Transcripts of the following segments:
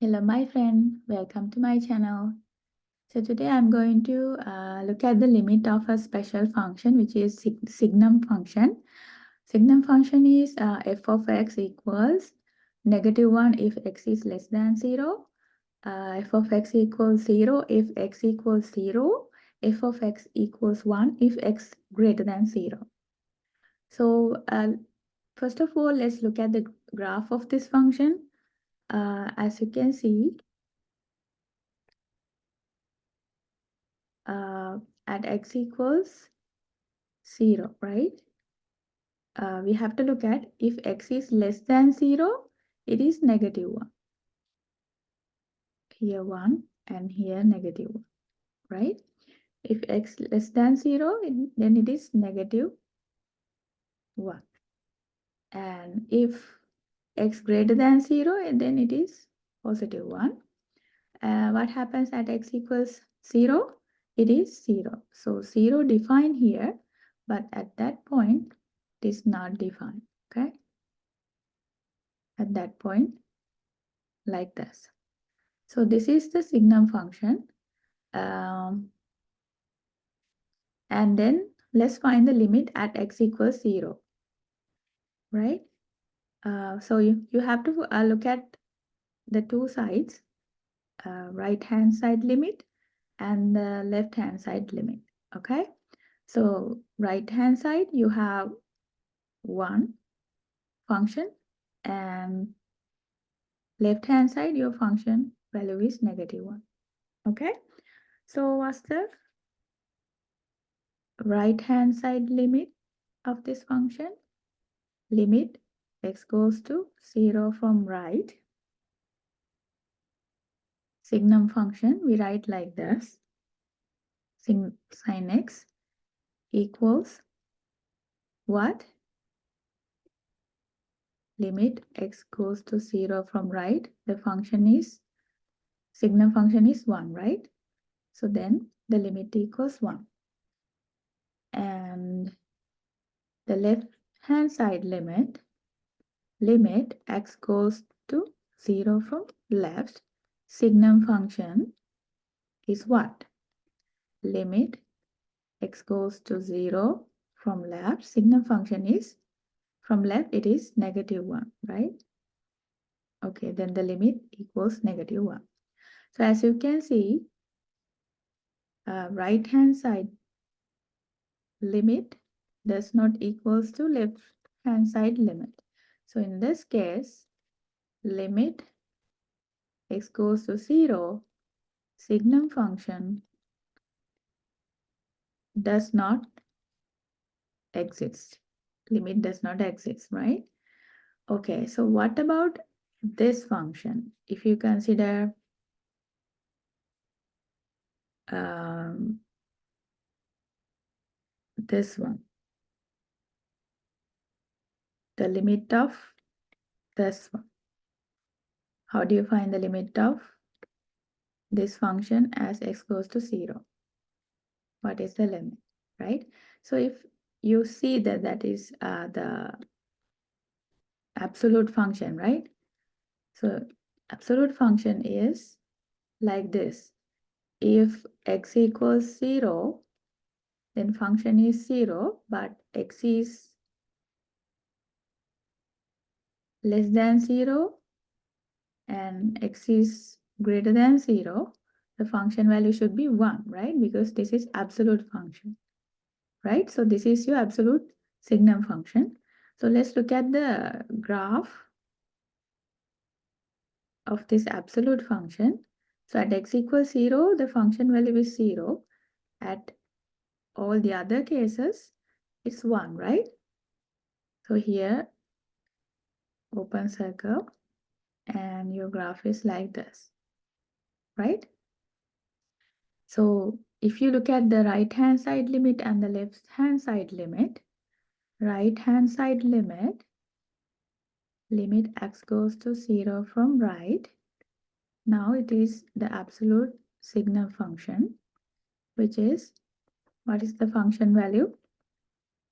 Hello, my friend. Welcome to my channel. So today I'm going to look at the limit of a special function, which is signum function. Signum function is f of x equals -1 if x is less than 0, f of x equals 0 if x equals 0, f of x equals 1 if x greater than 0. So first of all, let's look at the graph of this function. As you can see, at x equals 0, right? We have to look at if x is less than 0, it is -1. Here 1 and here -1, right? If x less than 0, then it is -1. And if x greater than 0, then it is +1. What happens at x equals 0? It is 0. So 0 defined here, but at that point, it is not defined, okay? At that point, like this. So this is the signum function. And then let's find the limit at x equals 0, right? So you have to look at the two sides, right hand side limit and the left hand side limit, okay? So right hand side you have 1 function, and left hand side your function value is -1, okay? So what's the right hand side limit of this function? Limit x goes to 0 from right. Signum function we write like this. Sin x equals what? Limit x goes to 0 from right. The function is, signum function is 1, right? So then the limit equals 1. And the left hand side limit x goes to 0 from left. Signum function is what? Limit x goes to 0 from left. Signum function is, from left it is -1, right? Okay, then the limit equals -1. So as you can see, right hand side limit does not equals to left hand side limit. So in this case, limit x goes to 0, signum function does not exist. Limit does not exist, right? Okay, so what about this function? If you consider this one, the limit of this one. How do you find the limit of this function as x goes to 0? What is the limit, right? So if you see that that is the absolute function, right? So absolute function is like this. If x equals 0, then function is 0, but x is less than 0 and x is greater than 0, the function value should be 1, right? Because this is absolute function, right? So this is your absolute signum function. So let's look at the graph of this absolute function. So at x equals 0, the function value is 0. At all the other cases, it's 1, right? So here, open circle, and your graph is like this, right? So if you look at the right hand side limit and the left hand side limit, right hand side limit x goes to 0 from right. Now it is the absolute signum function, which is, what is the function value?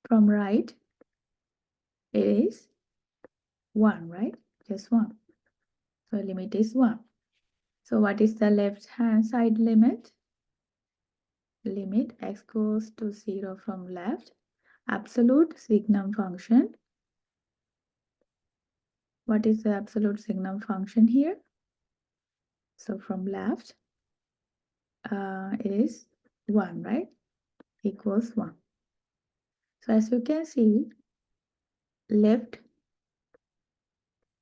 From right, it is 1, right? Just 1. So limit is 1. So what is the left hand side limit? Limit x goes to 0 from left. Absolute signum function. What is the absolute signum function here? So from left, it is 1, right? Equals 1. So as you can see, left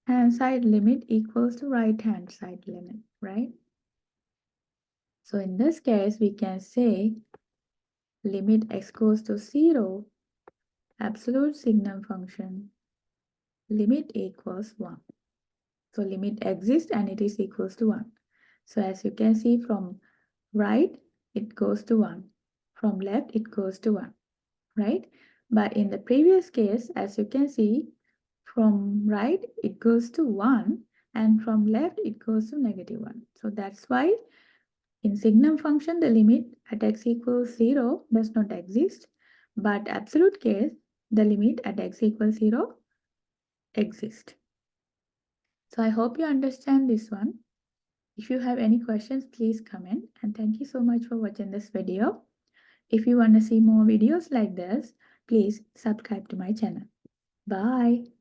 hand side limit equals to right hand side limit, right? So in this case, we can say limit x goes to 0, absolute signum function, limit equals 1. So limit exists and it is equals to 1. So as you can see, from right, it goes to 1. From left, it goes to 1, right? But in the previous case, as you can see, from right, it goes to 1, and from left, it goes to -1. So that's why in signum function, the limit at x equals 0 does not exist, but absolute case, the limit at x equals 0 exists. So I hope you understand this one. If you have any questions, please comment, and thank you so much for watching this video. If you want to see more videos like this, please subscribe to my channel. Bye.